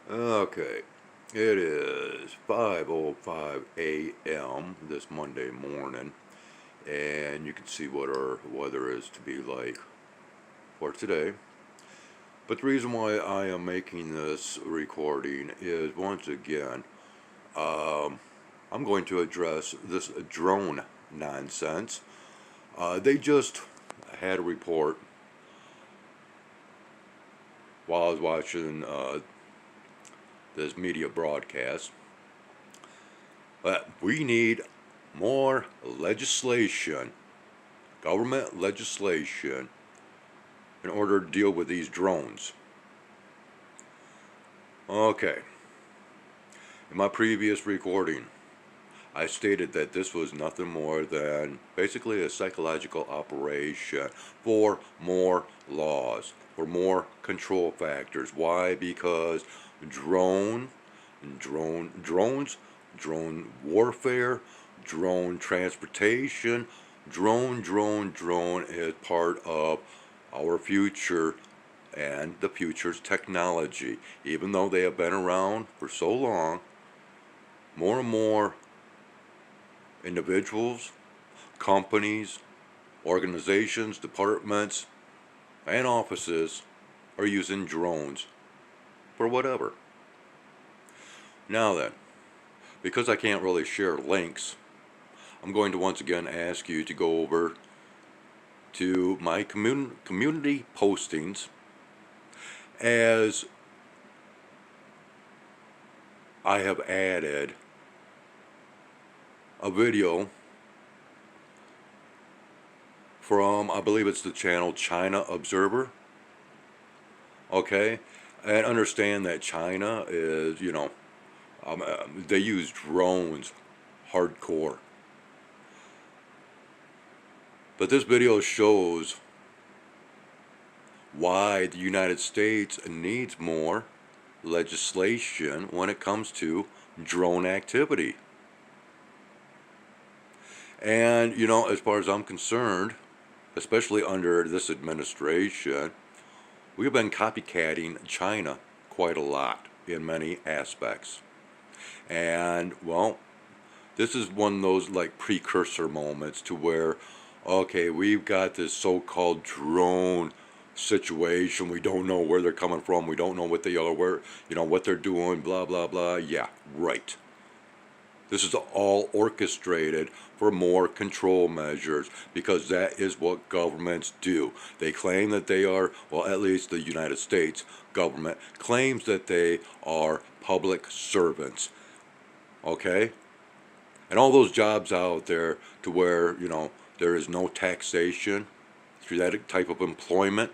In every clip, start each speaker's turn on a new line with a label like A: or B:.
A: Okay, it is 5:05 a.m. this Monday morning, and you can see what our weather is to be like for today. But the reason why I am making this recording is once again, um, I'm going to address this drone nonsense. They just had a report while I was watching this media broadcast. But we need more legislation, government legislation, in order to deal with these drones. Okay, in my previous recording, I stated that this was nothing more than basically a psychological operation for more laws, for more control factors. Why? Because drones, drone warfare, drone transportation, drone is part of our future and the future's technology. Even though they have been around for so long, more and more individuals, companies, organizations, departments, and offices are using drones for whatever. Now then, because I can't really share links, I'm going to once again ask you to go over to my community postings, as I have added a video from, I believe it's the channel China Observer. Okay, and understand that China is, they use drones hardcore. But this video shows why the United States needs more legislation when it comes to drone activity. And, as far as I'm concerned, especially under this administration, we've been copycatting China quite a lot in many aspects. And, well, this is one of those like precursor moments to where, okay, we've got this so-called drone situation. We don't know where they're coming from. We don't know what they are, where, what they're doing, blah, blah, blah. Yeah, right. This is all orchestrated for more control measures, because that is what governments do. They claim that they are, well, at least the United States government claims that they are public servants. Okay? And all those jobs out there to where, there is no taxation through that type of employment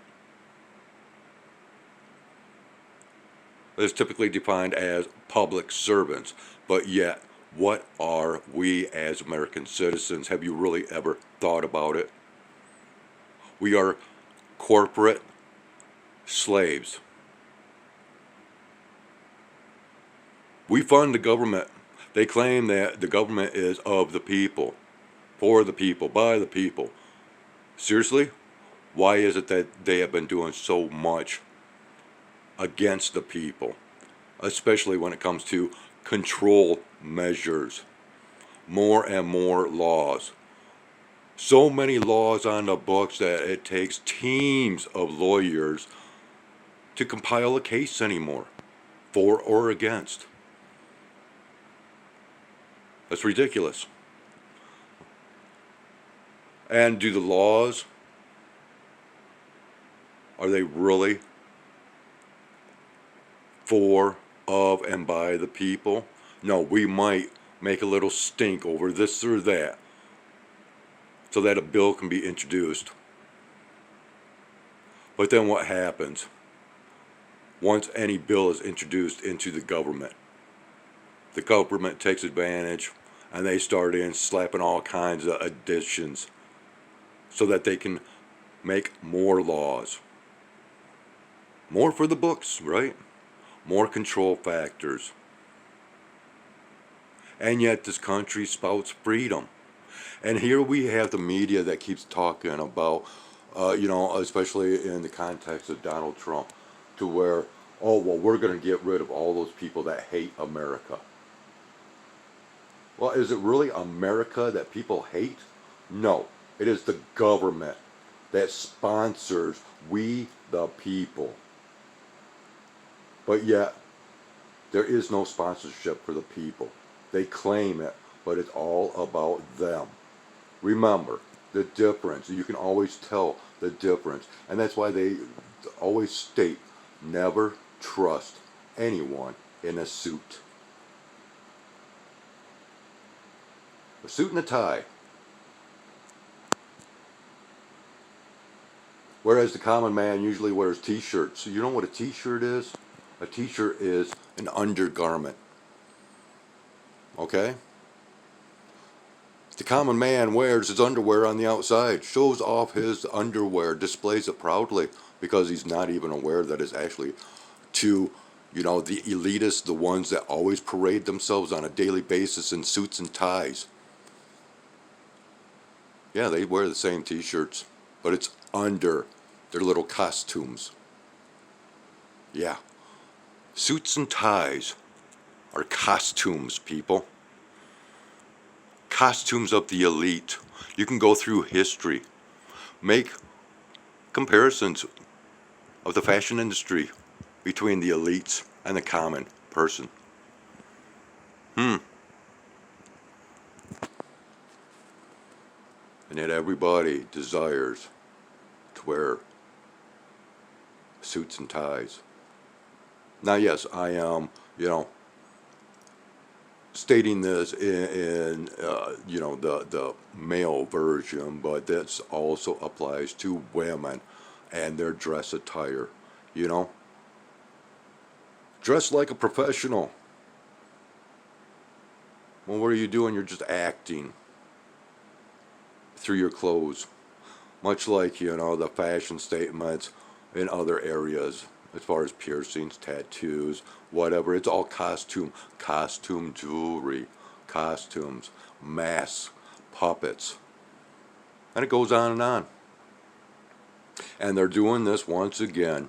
A: is typically defined as public servants. But yet, what are we as American citizens? Have you really ever thought about it? We are corporate slaves. We fund the government. They claim that the government is of the people, for the people, by the people. Seriously? Why is it that they have been doing so much against the people, especially when it comes to control measures? More and more laws. So many laws on the books that it takes teams of lawyers to compile a case anymore, for or against. That's ridiculous. And do the laws, are they really for, of, and by the people? No, we might make a little stink over this or that so that a bill can be introduced. But then what happens once any bill is introduced into the government? The government takes advantage and they start in slapping all kinds of additions so that they can make more laws. More for the books, right? More control factors. And yet this country spouts freedom. And here we have the media that keeps talking about, especially in the context of Donald Trump, to where, Oh, well, we're going to get rid of all those people that hate America. Well, is it really America that people hate? No, it is the government that sponsors we the people. But yet, there is no sponsorship for the people. They claim it, but it's all about them. Remember the difference. You can always tell the difference. And that's why they always state never trust anyone in a suit. A suit and a tie. Whereas the common man usually wears t-shirts. So you know what a t-shirt is? A t-shirt is an undergarment. Okay? The common man wears his underwear on the outside, shows off his underwear, displays it proudly because he's not even aware that it's actually to, the elitists, the ones that always parade themselves on a daily basis in suits and ties. Yeah, they wear the same t-shirts, but it's under their little costumes. Yeah. Suits and ties are costumes, people. Costumes of the elite. You can go through history, make comparisons of the fashion industry between the elites and the common person. And yet everybody desires to wear suits and ties. Now, yes, I am, stating this in the male version, but this also applies to women and their dress attire. Dress like a professional. Well, what are you doing? You're just acting through your clothes, much like the fashion statements in other areas as far as piercings, tattoos, whatever. It's all costume jewelry, costumes, masks, puppets, and it goes on and on. And they're doing this once again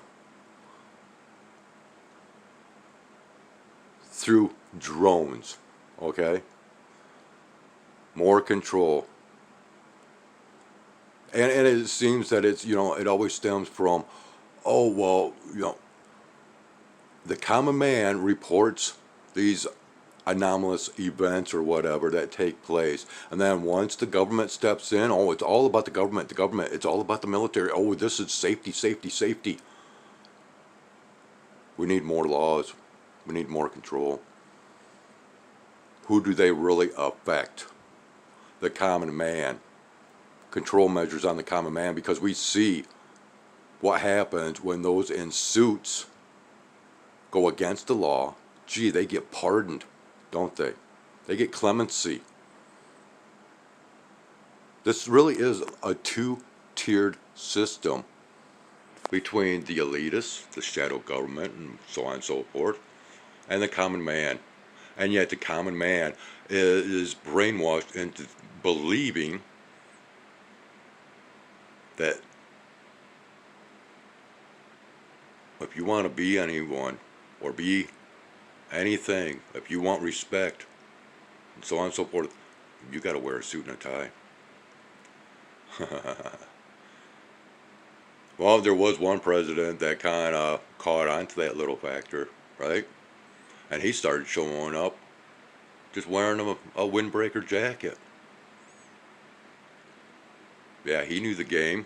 A: through drones. Okay, more control. And it seems that it's, it always stems from, oh, well, the common man reports these anomalous events or whatever that take place. And then once the government steps in, oh, it's all about the government, it's all about the military. Oh, this is safety, safety, safety. We need more laws. We need more control. Who do they really affect? The common man. Control measures on the common man, because we see what happens when those in suits go against the law. Gee, they get pardoned, don't they? They get clemency. This really is a two-tiered system between the elitists, the shadow government, and so on and so forth, and the common man. And yet the common man is brainwashed into believing that if you want to be anyone or be anything, if you want respect, and so on and so forth, you got to wear a suit and a tie. Well, there was one president that kind of caught on to that little factor, right? And he started showing up just wearing a windbreaker jacket. Yeah, he knew the game.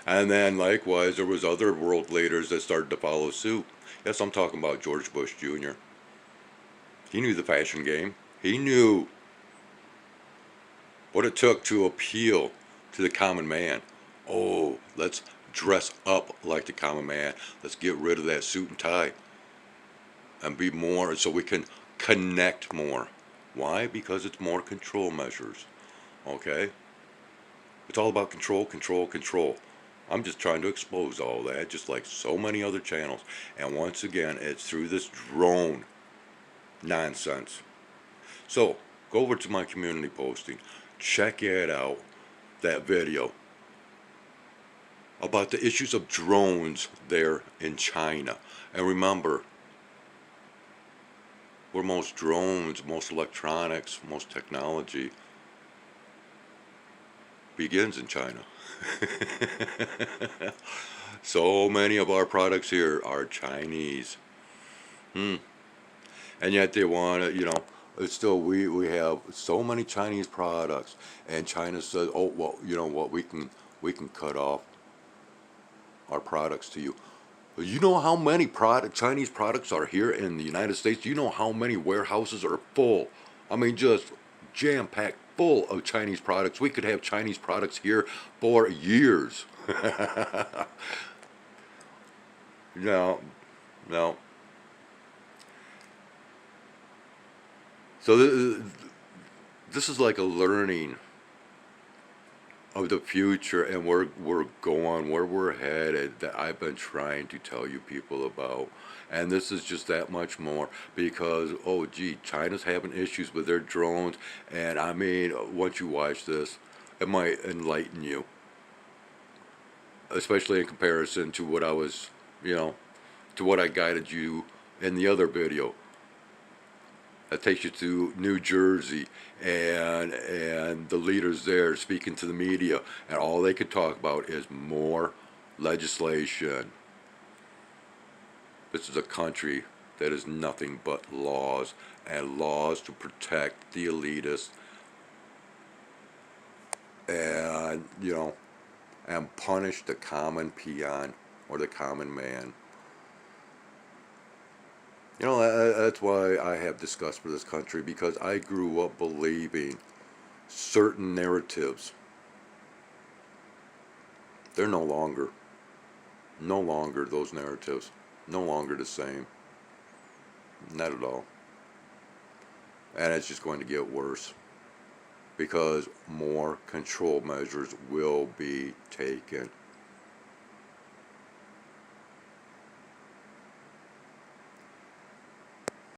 A: And then likewise, there was other world leaders that started to follow suit. Yes, I'm talking about George Bush Jr. He knew the fashion game. He knew what it took to appeal to the common man. Oh, let's dress up like the common man. Let's get rid of that suit and tie and be more, so we can connect more. Why? Because it's more control measures. Okay? It's all about control, control, control. I'm just trying to expose all that, just like so many other channels. And once again, it's through this drone nonsense. So, go over to my community posting. Check it out, that video. about the issues of drones there in China. And remember, where most drones, most electronics, most technology begins in China. So many of our products here are Chinese. Hmm. And yet they want to, it's still we have so many Chinese products, and China says, oh well, you know what, we can cut off our products to you. You know how many Chinese products are here in the United States? You know how many warehouses are full? I mean, just jam packed full of Chinese products. We could have Chinese products here for years. No, no. So this is like a learning of the future, and we're going where we're headed, that I've been trying to tell you people about. And this is just that much more because, oh gee, China's having issues with their drones. And I mean, once you watch this, it might enlighten you, especially in comparison to what I was, you know to what I guided you in the other video that takes you to New Jersey, and the leaders there speaking to the media, and all they could talk about is more legislation. This is a country that is nothing but laws, and laws to protect the elitists, and and punish the common peon or the common man. That's why I have disgust for this country, because I grew up believing certain narratives. They're no longer those narratives, no longer the same, not at all. And it's just going to get worse because more control measures will be taken.